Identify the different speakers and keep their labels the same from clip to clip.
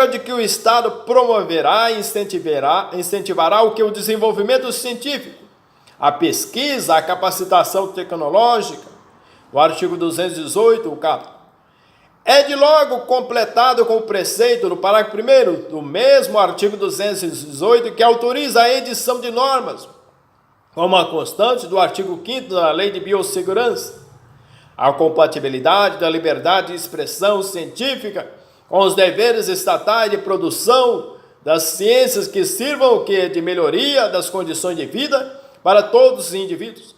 Speaker 1: regra de que o Estado promoverá e incentivará o que? O desenvolvimento científico, a pesquisa, a capacitação tecnológica. O artigo 218, o caput, é de logo completado com o preceito do parágrafo 1º do mesmo artigo 218, que autoriza a edição de normas, como a constante do artigo 5º da Lei de Biossegurança, a compatibilidade da liberdade de expressão científica com os deveres estatais de produção das ciências que sirvam de melhoria das condições de vida para todos os indivíduos,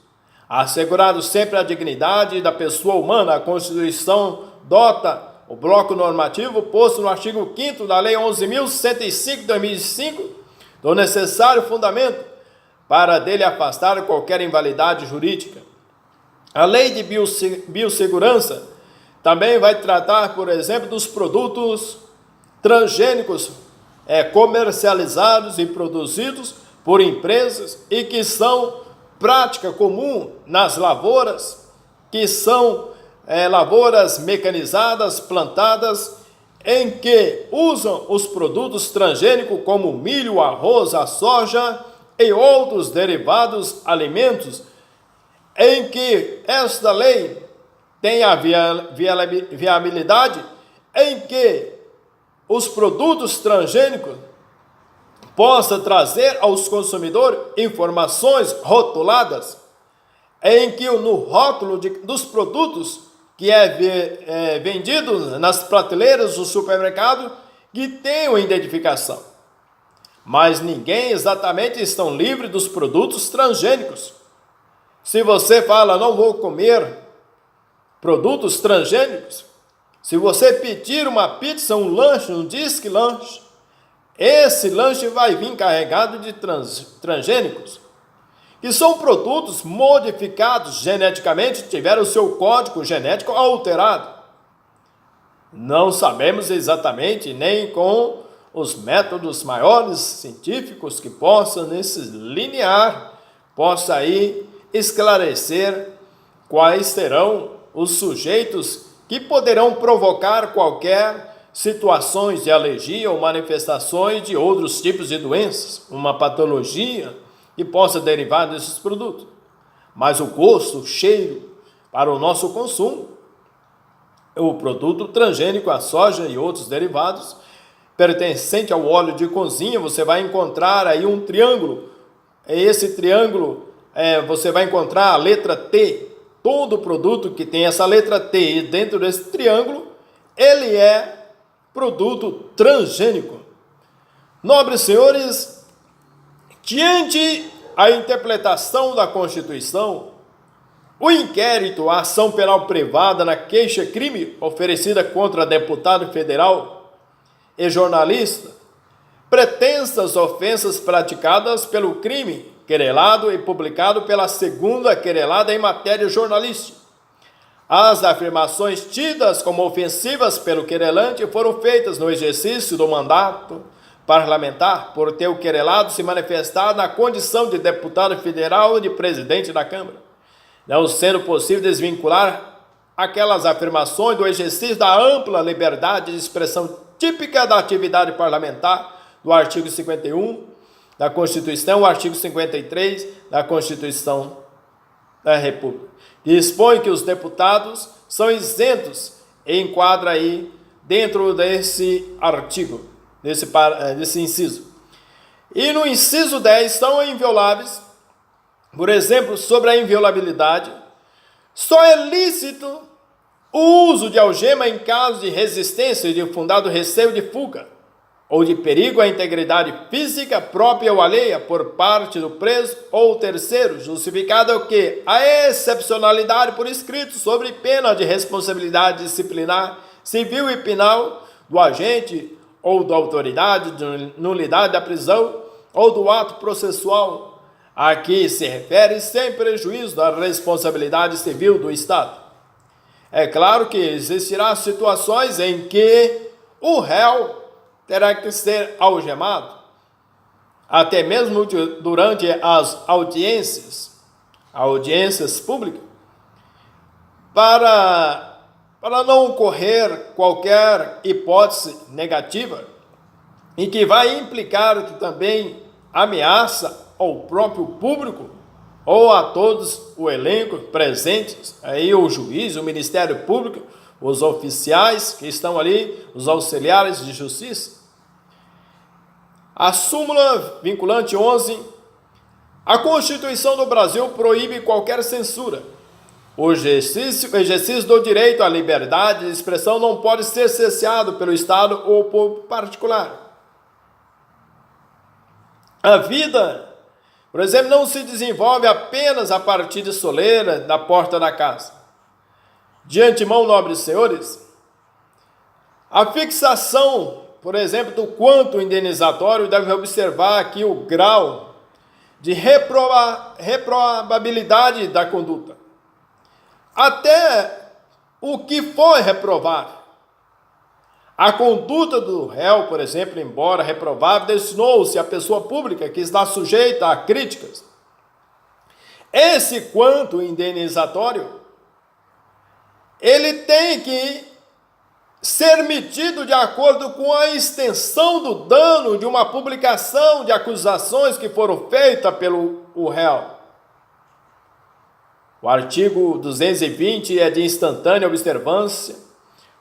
Speaker 1: assegurado sempre a dignidade da pessoa humana. A Constituição dota o bloco normativo posto no artigo 5º da Lei 11.105 de 2005 do necessário fundamento para dele afastar qualquer invalidade jurídica. A Lei de Biossegurança também vai tratar, por exemplo, dos produtos transgênicos comercializados e produzidos por empresas e que são prática comum nas lavouras, que são lavouras mecanizadas, plantadas, em que usam os produtos transgênicos como o milho, o arroz, a soja e outros derivados alimentos, em que esta lei tem a viabilidade em que os produtos transgênicos possam trazer aos consumidores informações rotuladas, em que no rótulo dos produtos que é vendido nas prateleiras do supermercado, que tenham identificação. Mas ninguém exatamente estão livres dos produtos transgênicos. Se você fala, não vou comer produtos transgênicos, se você pedir uma pizza, um lanche, um disque lanche, esse lanche vai vir carregado de transgênicos, que são produtos modificados geneticamente, tiveram o seu código genético alterado. Não sabemos exatamente, nem com os métodos maiores científicos que possam nesse linear, possa aí esclarecer quais serão os sujeitos que poderão provocar qualquer situações de alergia ou manifestações de outros tipos de doenças, uma patologia que possa derivar desses produtos. Mas o gosto, o cheiro para o nosso consumo, o produto transgênico, a soja e outros derivados, pertencente ao óleo de cozinha, você vai encontrar aí um triângulo. Esse triângulo, você vai encontrar a letra T. Todo produto que tem essa letra T e dentro desse triângulo, ele é produto transgênico. Nobres senhores, diante a interpretação da Constituição, o inquérito, a ação penal privada na queixa-crime oferecida contra deputado federal e jornalista, pretensas ofensas praticadas pelo crime querelado e publicado pela segunda querelada em matéria jornalística. As afirmações tidas como ofensivas pelo querelante foram feitas no exercício do mandato parlamentar por ter o querelado se manifestado na condição de deputado federal e de presidente da Câmara, não sendo possível desvincular aquelas afirmações do exercício da ampla liberdade de expressão típica da atividade parlamentar do artigo 51 da Constituição, o artigo 53 da Constituição da República, que dispõe que os deputados são isentos e enquadra aí dentro desse artigo, desse inciso. E no inciso 10 são invioláveis, por exemplo, sobre a inviolabilidade, só é lícito o uso de algema em caso de resistência e de fundado receio de fuga, ou de perigo à integridade física própria ou alheia por parte do preso ou terceiro, justificado o que? A excepcionalidade por escrito sobre pena de responsabilidade disciplinar, civil e penal do agente ou da autoridade de nulidade da prisão ou do ato processual a que se refere sem prejuízo da responsabilidade civil do Estado. É claro que existirá situações em que o réu terá que ser algemado, até mesmo durante as audiências públicas, para não ocorrer qualquer hipótese negativa e que vai implicar que também ameaça ao próprio público ou a todos o elenco presentes, aí o juiz, o Ministério Público, os oficiais que estão ali, os auxiliares de justiça. A súmula vinculante 11, a Constituição do Brasil proíbe qualquer censura. O exercício do direito à liberdade de expressão não pode ser cesseado pelo Estado ou por particular. A vida, por exemplo, não se desenvolve apenas a partir de soleira da porta da casa. De antemão, nobres senhores, a fixação, por exemplo, do quanto indenizatório deve observar aqui o grau de reprovabilidade da conduta. Até o que foi reprovar. A conduta do réu, por exemplo, embora reprovável, destinou-se à pessoa pública que está sujeita a críticas. Esse quanto indenizatório, ele tem que ser medido de acordo com a extensão do dano de uma publicação de acusações que foram feitas pelo réu. O artigo 220 é de instantânea observância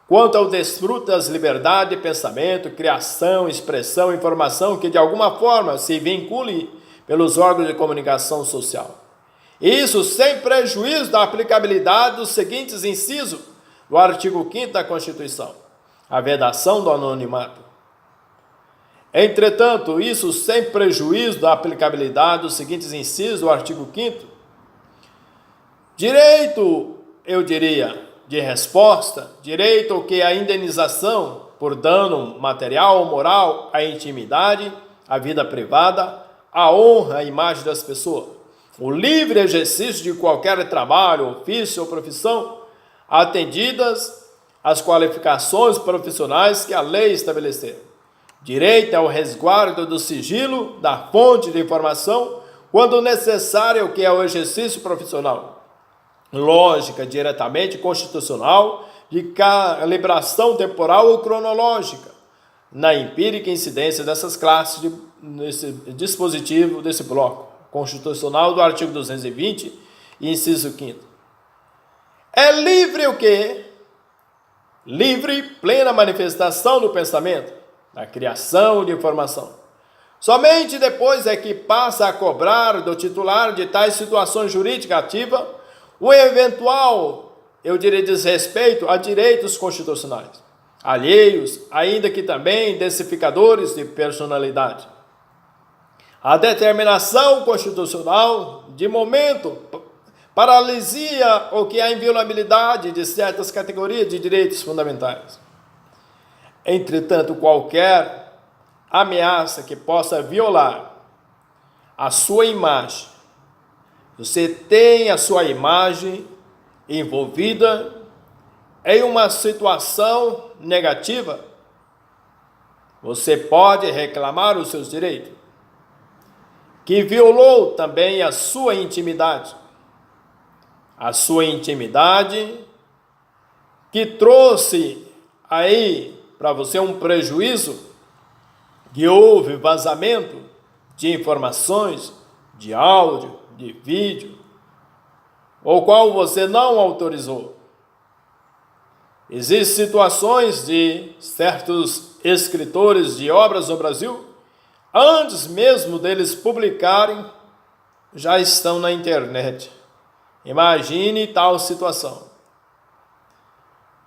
Speaker 1: quanto ao desfruto das liberdades de pensamento, criação, expressão, informação que de alguma forma se vincule pelos órgãos de comunicação social. Isso sem prejuízo da aplicabilidade dos seguintes incisos do artigo 5º da Constituição, a vedação do anonimato. Entretanto, isso sem prejuízo da aplicabilidade dos seguintes incisos do artigo 5º, direito, eu diria, de resposta, direito ao que a indenização por dano material ou moral à intimidade, à vida privada, à honra, à imagem das pessoas, o livre exercício de qualquer trabalho, ofício ou profissão, atendidas as qualificações profissionais que a lei estabelecer. Direito ao resguardo do sigilo da fonte de informação, quando necessário, que é o exercício profissional. Lógica diretamente constitucional de calibração temporal ou cronológica, na empírica incidência dessas classes nesse dispositivo desse bloco constitucional do artigo 220, inciso 5º. É livre o quê? Livre plena manifestação do pensamento, da criação de informação. Somente depois é que passa a cobrar do titular de tais situações jurídicas ativas o eventual, eu diria, desrespeito a direitos constitucionais, alheios, ainda que também densificadores de personalidade. A determinação constitucional, de momento, paralisia o que é a inviolabilidade de certas categorias de direitos fundamentais. Entretanto, qualquer ameaça que possa violar a sua imagem, você tem a sua imagem envolvida em uma situação negativa, você pode reclamar os seus direitos, que violou também a sua intimidade que trouxe aí para você um prejuízo, que houve vazamento de informações, de áudio, de vídeo, ou qual você não autorizou. Existem situações de certos escritores de obras no Brasil, antes mesmo deles publicarem, já estão na internet. Imagine tal situação.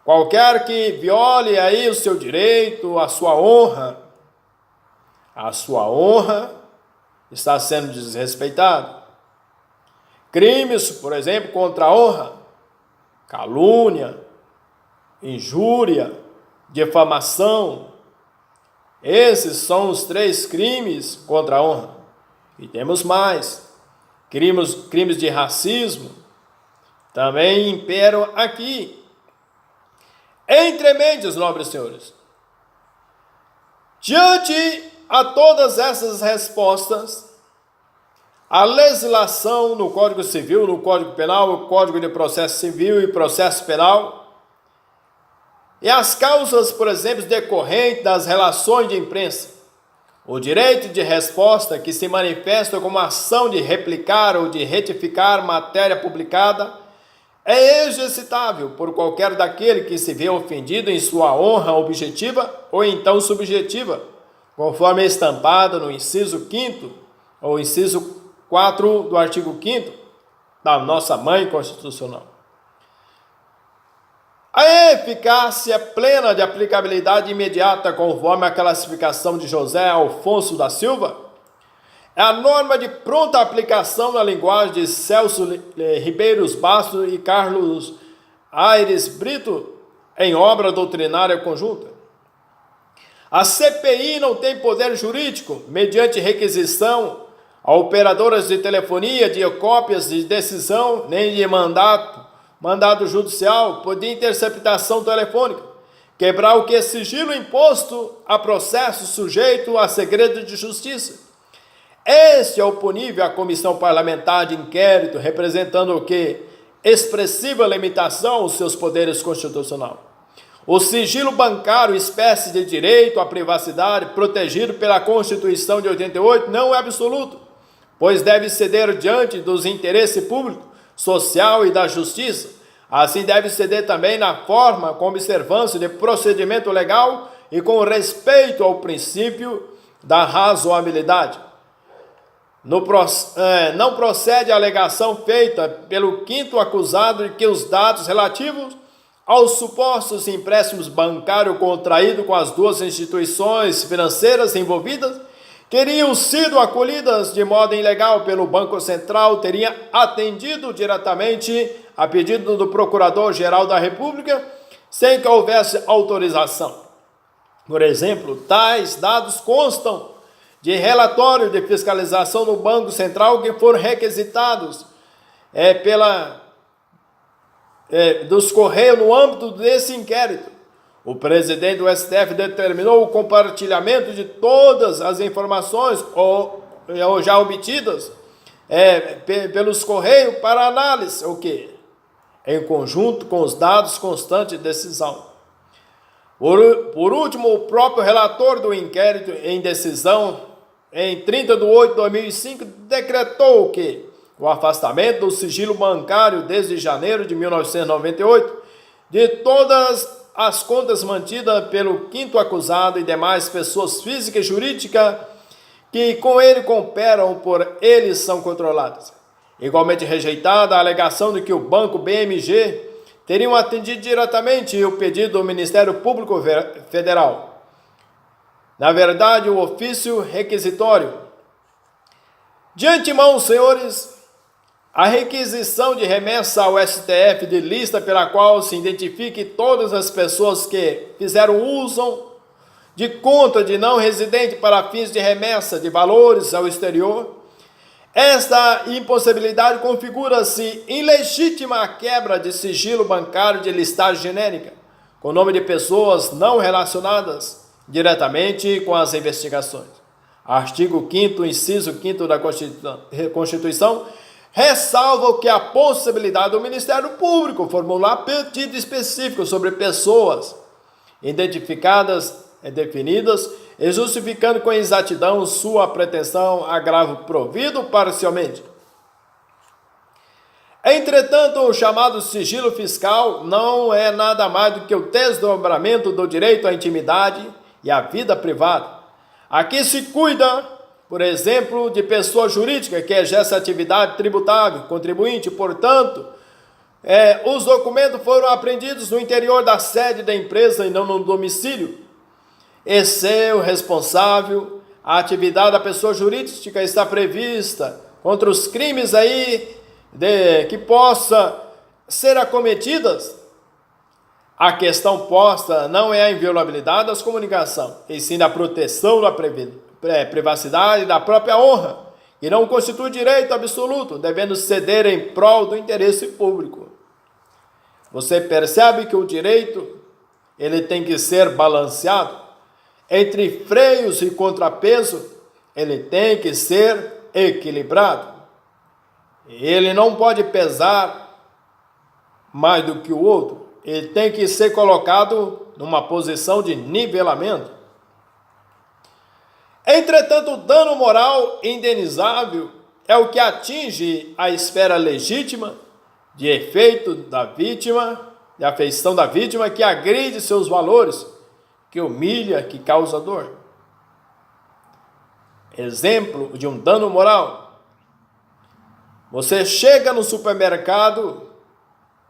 Speaker 1: Qualquer que viole aí o seu direito, a sua honra está sendo desrespeitada. Crimes, por exemplo, contra a honra, calúnia, injúria, difamação. Esses são os 3 crimes contra a honra. E temos mais. Crimes de racismo também imperam aqui. Entre mentes, nobres senhores, diante a todas essas respostas, a legislação no Código Civil, no Código Penal, o Código de Processo Civil e Processo Penal, e as causas, por exemplo, decorrentes das relações de imprensa, O direito de resposta, que se manifesta como ação de replicar ou de retificar matéria publicada, é exercitável por qualquer daquele que se vê ofendido em sua honra objetiva ou então subjetiva, conforme estampado no inciso 5º ou inciso 4 do artigo 5º da nossa Mãe Constitucional. A eficácia plena de aplicabilidade imediata, conforme a classificação de José Alfonso da Silva, é a norma de pronta aplicação na linguagem de Celso Ribeiros Bastos e Carlos Aires Brito, em obra doutrinária conjunta. A CPI não tem poder jurídico, mediante requisição a operadoras de telefonia de cópias de decisão, nem de mandado judicial, por de interceptação telefônica, quebrar o que é sigilo imposto a processo sujeito a segredo de justiça. Este é oponível à comissão parlamentar de inquérito, representando o que? Expressiva limitação aos seus poderes constitucionais. O sigilo bancário, espécie de direito à privacidade, protegido pela Constituição de 88, não é absoluto, pois deve ceder diante dos interesses públicos, social e da justiça. Assim deve ceder também na forma, com observância de procedimento legal e com respeito ao princípio da razoabilidade. Não procede a alegação feita pelo quinto acusado de que os dados relativos aos supostos empréstimos bancários contraídos com as duas instituições financeiras envolvidas teriam sido acolhidas de modo ilegal pelo Banco Central, teria atendido diretamente a pedido do Procurador-Geral da República, sem que houvesse autorização. Por exemplo, tais dados constam de relatório de fiscalização do Banco Central que foram requisitados dos Correios no âmbito desse inquérito. O presidente do STF determinou o compartilhamento de todas as informações ou já obtidas pelos Correios para análise, o quê? Em conjunto com os dados constantes de decisão. Por último, o próprio relator do inquérito em decisão, em 30 de 8 de 2005, decretou o quê? O afastamento do sigilo bancário desde janeiro de 1998 de todas as contas mantidas pelo quinto acusado e demais pessoas físicas e jurídicas que com ele cooperam por eles são controladas. Igualmente rejeitada a alegação de que o Banco BMG teriam atendido diretamente o pedido do Ministério Público Federal. Na verdade, o ofício requisitório. De antemão, senhores, a requisição de remessa ao STF de lista pela qual se identifique todas as pessoas que fizeram uso de conta de não residente para fins de remessa de valores ao exterior. Esta impossibilidade configura-se ilegítima a quebra de sigilo bancário de listagem genérica, com nome de pessoas não relacionadas diretamente com as investigações. Artigo 5º, inciso 5º da Constituição, ressalva que a possibilidade do Ministério Público formular pedido específico sobre pessoas identificadas e definidas e justificando com exatidão sua pretensão a agravo provido parcialmente. Entretanto, o chamado sigilo fiscal não é nada mais do que o desdobramento do direito à intimidade e à vida privada. Aqui se cuida, por exemplo, de pessoa jurídica que exerce atividade tributável, contribuinte, portanto, os documentos foram apreendidos no interior da sede da empresa e não no domicílio. Esse é o responsável. A atividade da pessoa jurídica está prevista contra os crimes que possa ser acometidas. A questão posta não é a inviolabilidade das comunicações, e sim da proteção da privacidade e da própria honra, e não constitui direito absoluto, devendo ceder em prol do interesse público. Você percebe que o direito ele tem que ser balanceado entre freios e contrapeso, ele tem que ser equilibrado. Ele não pode pesar mais do que o outro. Ele tem que ser colocado numa posição de nivelamento. Entretanto, o dano moral indenizável é o que atinge a esfera legítima de efeito da vítima, de afeição da vítima, que agride seus valores, que humilha, que causa dor. Exemplo de um dano moral. Você chega no supermercado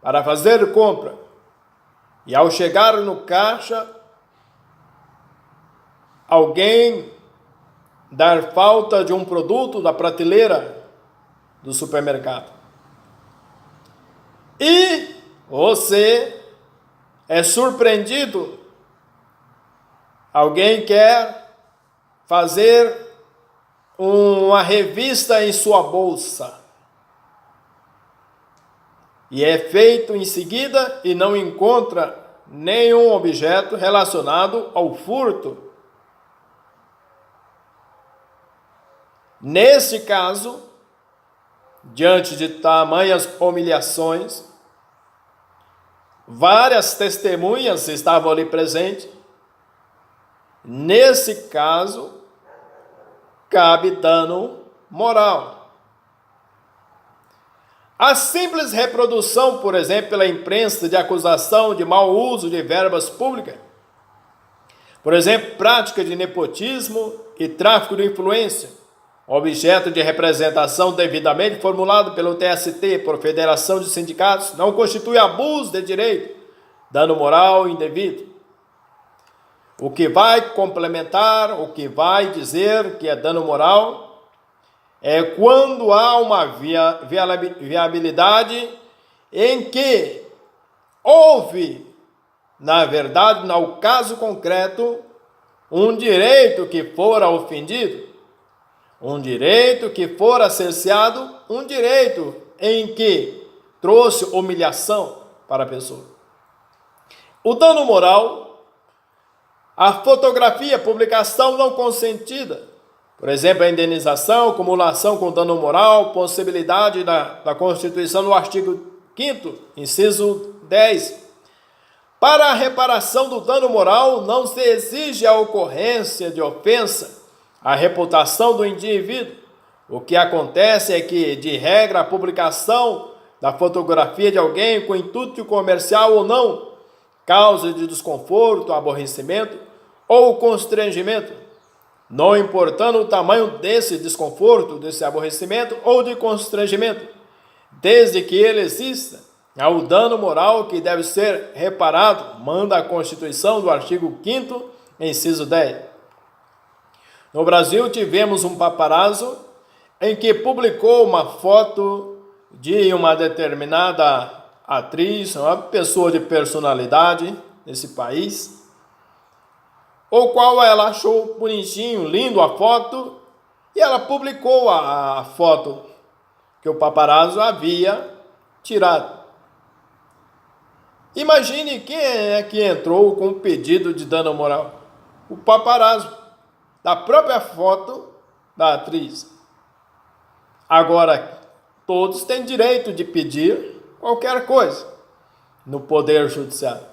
Speaker 1: para fazer compra e ao chegar no caixa, alguém dar falta de um produto da prateleira do supermercado. E você é surpreendido. Alguém quer fazer uma revista em sua bolsa. E é feito em seguida e não encontra nenhum objeto relacionado ao furto. Nesse caso, diante de tamanhas humilhações, várias testemunhas estavam ali presentes. Nesse caso, cabe dano moral. A simples reprodução, por exemplo, pela imprensa de acusação de mau uso de verbas públicas, por exemplo, prática de nepotismo e tráfico de influência, objeto de representação devidamente formulado pelo TST, por Federação de Sindicatos, não constitui abuso de direito, dano moral indevido. O que vai complementar, o que vai dizer que é dano moral, é quando há uma viabilidade em que houve, na verdade, no caso concreto, um direito que fora ofendido, um direito que fora cerceado, um direito em que trouxe humilhação para a pessoa. O dano moral, a fotografia, publicação não consentida, por exemplo, a indenização, acumulação com dano moral, possibilidade da Constituição no artigo 5º, inciso 10. Para a reparação do dano moral, não se exige a ocorrência de ofensa à reputação do indivíduo. O que acontece é que, de regra, a publicação da fotografia de alguém com intuito comercial ou não, causa de desconforto, aborrecimento ou constrangimento, não importando o tamanho desse desconforto, desse aborrecimento ou de constrangimento, desde que ele exista, há o dano moral que deve ser reparado, manda a Constituição do artigo 5º, inciso 10. No Brasil tivemos um paparazzo em que publicou uma foto de uma determinada atriz, uma pessoa de personalidade nesse país, o qual ela achou bonitinho, lindo a foto, e ela publicou a foto que o paparazzo havia tirado. Imagine quem é que entrou com o pedido de dano moral. O paparazzo, da própria foto da atriz. Agora, todos têm direito de pedir qualquer coisa no Poder Judiciário.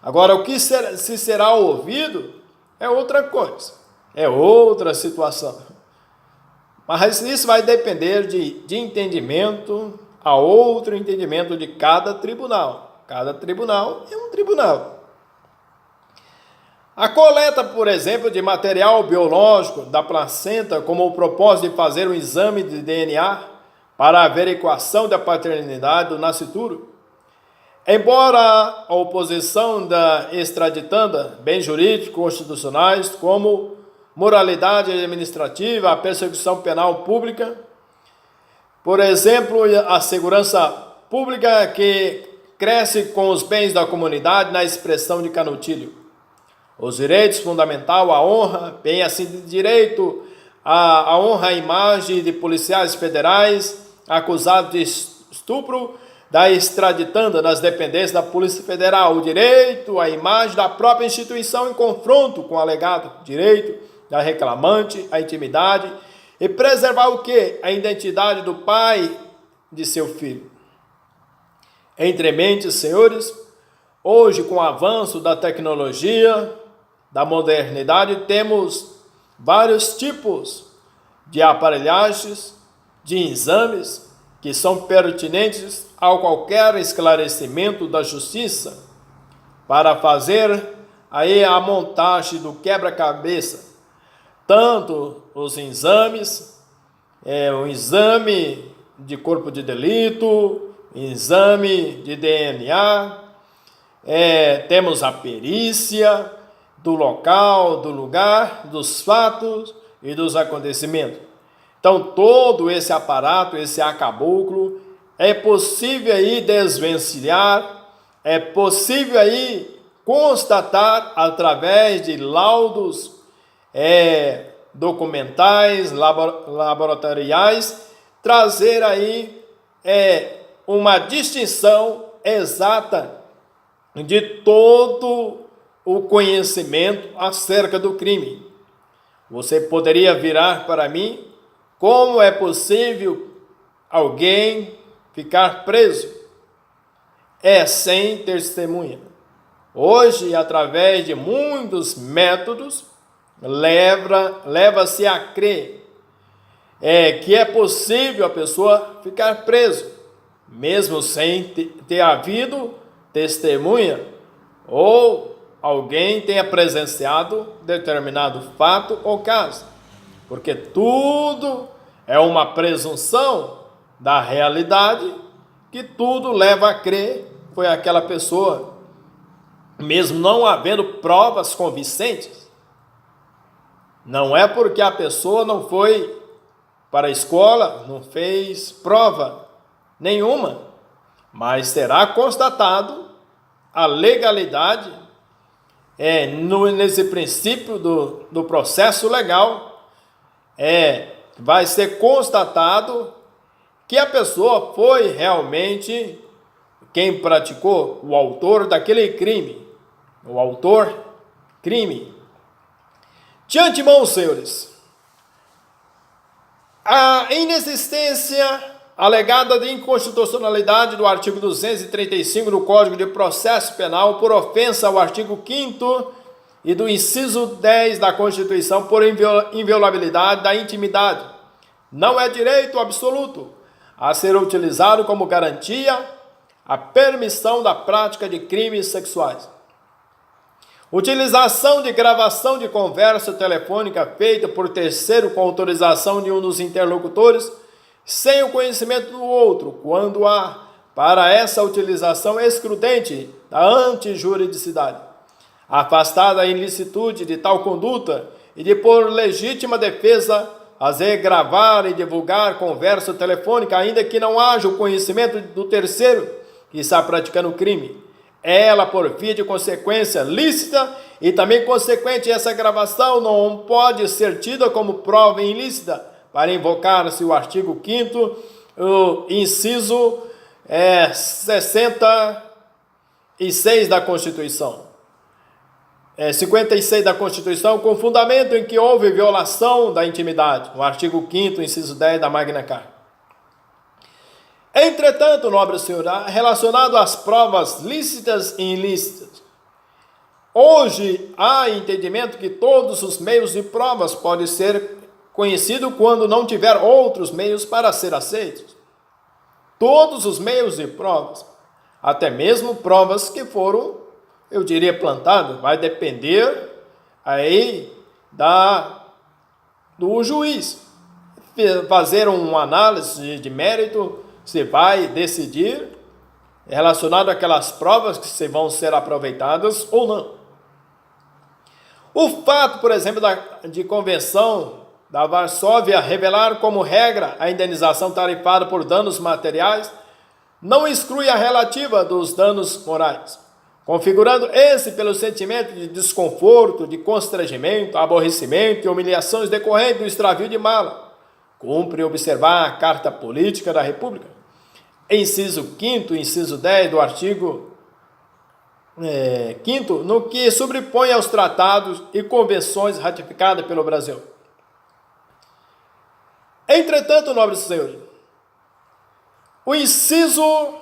Speaker 1: Agora, o que se será ouvido é outra coisa, é outra situação. Mas isso vai depender de entendimento a outro entendimento de cada tribunal. Cada tribunal é um tribunal. A coleta, por exemplo, de material biológico da placenta, como o propósito de fazer um exame de DNA para a averiguação da paternidade do nascituro, embora a oposição da extraditanda, bens jurídicos constitucionais, como moralidade administrativa, a persecução penal pública, por exemplo, a segurança pública que cresce com os bens da comunidade na expressão de Canutilho. Os direitos fundamentais, a honra, bem assim de direito à honra à imagem de policiais federais acusados de estupro, da extraditanda nas dependências da Polícia Federal, o direito à imagem da própria instituição em confronto com o alegado direito da reclamante, a intimidade e preservar o quê? A identidade do pai de seu filho. Entre mentes, senhores, hoje com o avanço da tecnologia, da modernidade, temos vários tipos de aparelhagens, de exames que são pertinentes ao qualquer esclarecimento da justiça para fazer aí a montagem do quebra-cabeça, tanto os exames, o exame de corpo de delito, exame de DNA, temos a perícia do local, do lugar, dos fatos e dos acontecimentos. Então, todo esse aparato, esse arcabouço, é possível aí desvencilhar, é possível aí constatar através de laudos documentais, laboratoriais, trazer aí uma distinção exata de todo o conhecimento acerca do crime. Você poderia virar para mim: como é possível alguém ficar preso? Sem testemunha. Hoje, através de muitos métodos, leva-se a crer que é possível a pessoa ficar preso, mesmo sem ter havido testemunha ou alguém tenha presenciado determinado fato ou caso, porque tudo é uma presunção da realidade, que tudo leva a crer foi aquela pessoa, mesmo não havendo provas convincentes. Não é porque a pessoa não foi para a escola, não fez prova nenhuma, mas será constatado a legalidade nesse princípio do processo legal, vai ser constatado que a pessoa foi realmente quem praticou, o autor daquele crime, o autor crime. De antemão, senhores, a inexistência alegada de inconstitucionalidade do artigo 235 do Código de Processo Penal por ofensa ao artigo 5º e do inciso 10 da Constituição por inviolabilidade da intimidade não é direito absoluto a ser utilizado como garantia a permissão da prática de crimes sexuais. Utilização de gravação de conversa telefônica feita por terceiro com autorização de um dos interlocutores sem o conhecimento do outro, quando há para essa utilização excludente da antijuridicidade, afastada a ilicitude de tal conduta e de por legítima defesa fazer gravar e divulgar conversa telefônica, ainda que não haja o conhecimento do terceiro que está praticando o crime. Ela, por via de consequência lícita e também consequente, essa gravação não pode ser tida como prova ilícita para invocar-se o artigo 5º, o inciso 66 da Constituição. 56 da Constituição, com fundamento em que houve violação da intimidade, o artigo 5º, inciso 10 da Magna Carta. Entretanto, nobre senhor, relacionado às provas lícitas e ilícitas, hoje há entendimento que todos os meios de provas podem ser conhecidos quando não tiver outros meios para ser aceitos. Todos os meios de provas, até mesmo provas que foram, eu diria, plantadas, vai depender aí do juiz fazer uma análise de mérito. Você vai decidir relacionado àquelas provas que se vão ser aproveitadas ou não. O fato, por exemplo, de Convenção da Varsóvia revelar como regra a indenização tarifada por danos materiais não exclui a relativa dos danos morais, configurando esse pelo sentimento de desconforto, de constrangimento, aborrecimento e humilhações decorrentes do extravio de mala. Cumpre observar a Carta Política da República, inciso 5º, inciso 10 do artigo 5º, no que sobrepõe aos tratados e convenções ratificadas pelo Brasil. Entretanto, nobres senhores, o inciso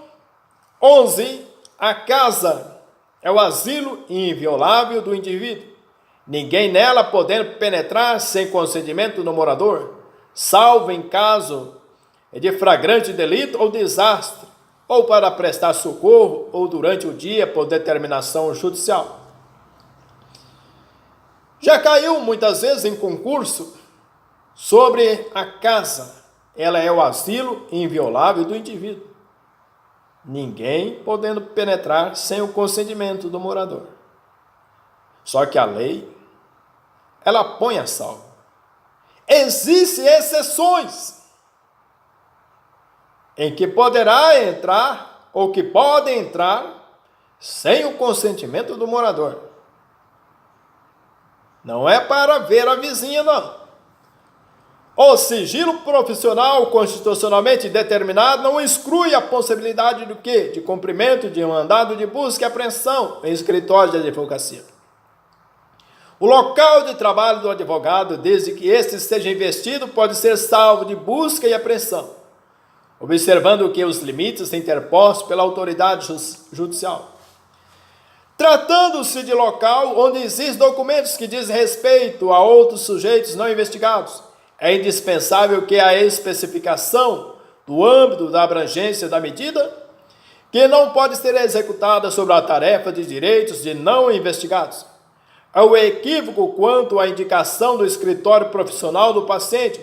Speaker 1: 11, a casa é o asilo inviolável do indivíduo, ninguém nela podendo penetrar sem consentimento do morador, salvo em caso de flagrante delito ou desastre, ou para prestar socorro, ou durante o dia por determinação judicial. Já caiu muitas vezes em concurso sobre a casa. Ela é o asilo inviolável do indivíduo, ninguém podendo penetrar sem o consentimento do morador. Só que a lei, ela põe a salvo. Existem exceções em que poderá entrar ou que podem entrar sem o consentimento do morador. Não é para ver a vizinha, não. O sigilo profissional constitucionalmente determinado não exclui a possibilidade do quê? De cumprimento de mandado de busca e apreensão em escritório de advocacia. O local de trabalho do advogado, desde que este esteja investido, pode ser salvo de busca e apreensão, observando que os limites interpostos pela autoridade judicial. Tratando-se de local onde existem documentos que dizem respeito a outros sujeitos não investigados, é indispensável que a especificação do âmbito da abrangência da medida, que não pode ser executada sobre a tarefa de direitos de não investigados. É o equívoco quanto à indicação do escritório profissional do paciente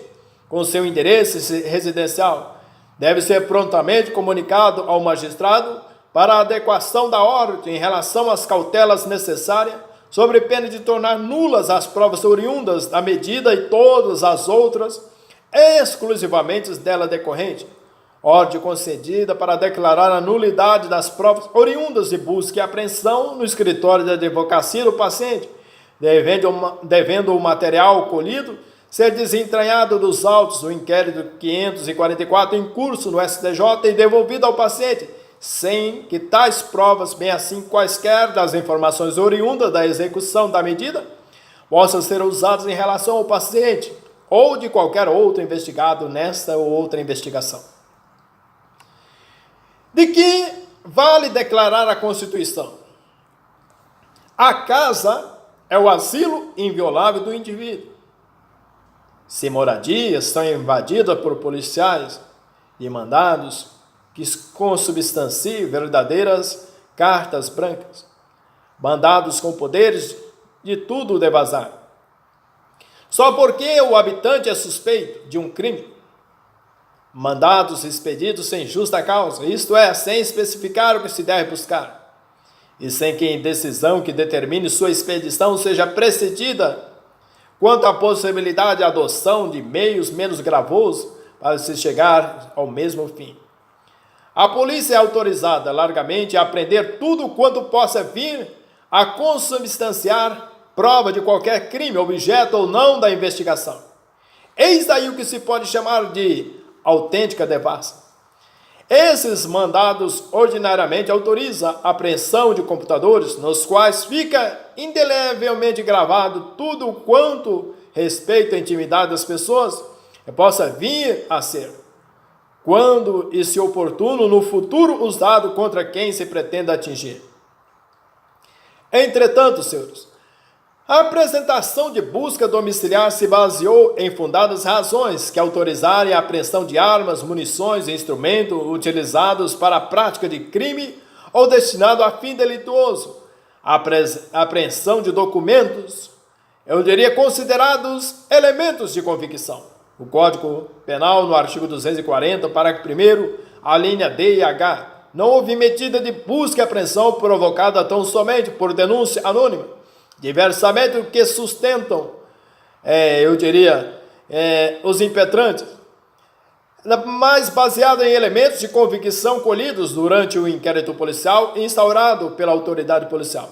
Speaker 1: com seu endereço residencial deve ser prontamente comunicado ao magistrado para a adequação da ordem em relação às cautelas necessárias, sobre pena de tornar nulas as provas oriundas da medida e todas as outras, exclusivamente dela decorrente. Ordem concedida para declarar a nulidade das provas oriundas de busca e apreensão no escritório de advocacia do paciente, devendo o material colhido ser desentranhado dos autos do inquérito 544 em curso no STJ e devolvido ao paciente, sem que tais provas, bem assim quaisquer das informações oriundas da execução da medida, possam ser usadas em relação ao paciente ou de qualquer outro investigado nesta ou outra investigação. De que vale declarar a Constituição? A casa é o asilo inviolável do indivíduo. Se moradias são invadidas por policiais e mandados que consubstanciem verdadeiras cartas brancas, mandados com poderes de tudo devasar, só porque o habitante é suspeito de um crime, mandados expedidos sem justa causa, isto é, sem especificar o que se deve buscar, e sem que em decisão que determine sua expedição seja precedida quanto à possibilidade de adoção de meios menos gravosos para se chegar ao mesmo fim. A polícia é autorizada largamente a apreender tudo quanto possa vir a consubstanciar prova de qualquer crime, objeto ou não da investigação. Eis daí o que se pode chamar de autêntica devassa. Esses mandados ordinariamente autorizam a apreensão de computadores, nos quais fica indelevelmente gravado tudo quanto respeita a intimidade das pessoas e possa vir a ser, quando e se oportuno, no futuro usado contra quem se pretenda atingir. Entretanto, senhores, a apresentação de busca domiciliar se baseou em fundadas razões que autorizaram a apreensão de armas, munições e instrumentos utilizados para a prática de crime ou destinado a fim delituoso, a apreensão de documentos, eu diria considerados elementos de convicção. O Código Penal, no artigo 240, parágrafo 1º, a linha D e H, não houve medida de busca e apreensão provocada tão somente por denúncia anônima, diversamente do que sustentam, os impetrantes, mas baseada em elementos de convicção colhidos durante o inquérito policial instaurado pela autoridade policial.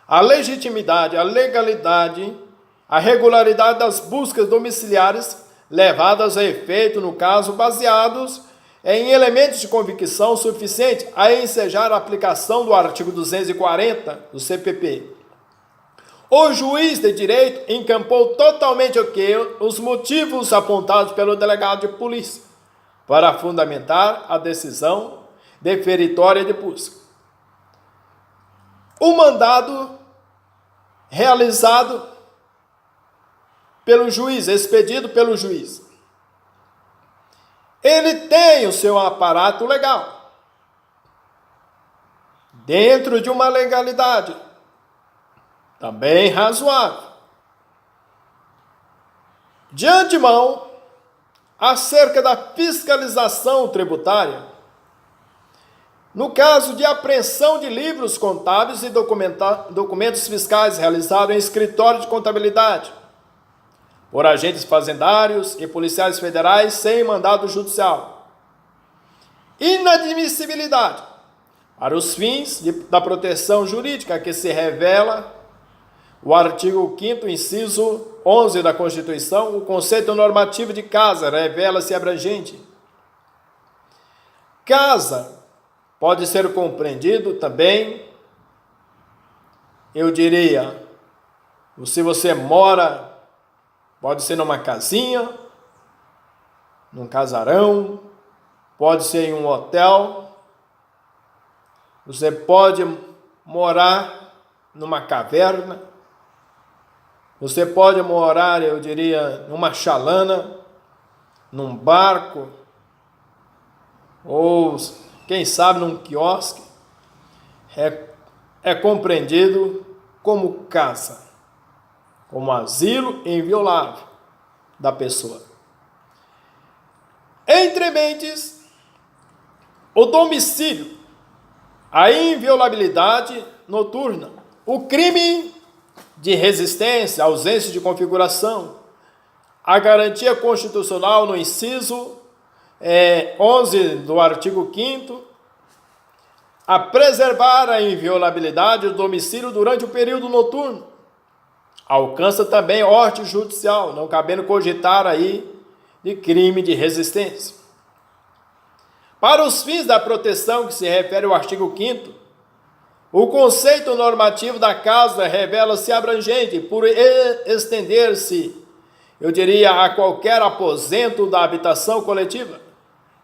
Speaker 1: A legitimidade, a legalidade, a regularidade das buscas domiciliares levadas a efeito, no caso, baseados em elementos de convicção suficiente a ensejar a aplicação do artigo 240 do CPP. O juiz de direito encampou totalmente os motivos apontados pelo delegado de polícia para fundamentar a decisão deferitória de busca. O mandado realizado pelo juiz, expedido pelo juiz. Ele tem o seu aparato legal, dentro de uma legalidade também razoável. De antemão, acerca da fiscalização tributária, no caso de apreensão de livros contábeis e documentos fiscais realizados em escritório de contabilidade, por agentes fazendários e policiais federais sem mandado judicial. Inadmissibilidade para os fins da proteção jurídica que se revela o artigo 5º, inciso 11 da Constituição, o conceito normativo de casa revela-se abrangente. Casa pode ser compreendido também, eu diria, se você mora, pode ser numa casinha, num casarão, pode ser em um hotel, você pode morar numa caverna, você pode morar, eu diria, numa chalana, num barco, ou quem sabe num quiosque, é compreendido como casa, como asilo inviolável da pessoa. Entre mentes, o domicílio, a inviolabilidade noturna, o crime de resistência, ausência de configuração, a garantia constitucional no inciso 11 do artigo 5º, a preservar a inviolabilidade do domicílio durante o período noturno, alcança também ordem judicial, não cabendo cogitar aí de crime de resistência. Para os fins da proteção que se refere ao artigo 5º, o conceito normativo da casa revela-se abrangente por estender-se, eu diria, a qualquer aposento da habitação coletiva,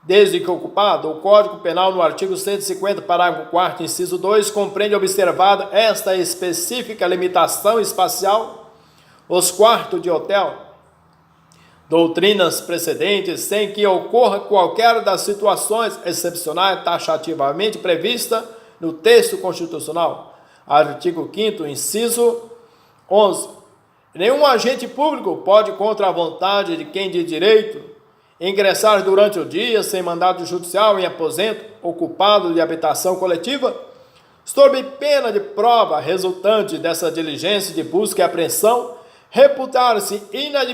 Speaker 1: desde que ocupado. O Código Penal, no artigo 150, parágrafo 4º, inciso 2, compreende, observada esta específica limitação espacial, os quartos de hotel, doutrinas precedentes, sem que ocorra qualquer das situações excepcionais taxativamente prevista no texto constitucional. Artigo 5º, inciso 11. Nenhum agente público pode, contra a vontade de quem de direito, ingressar durante o dia, sem mandado judicial, em aposento ocupado de habitação coletiva, sob pena de prova resultante dessa diligência de busca e apreensão, reputar-se inadmissível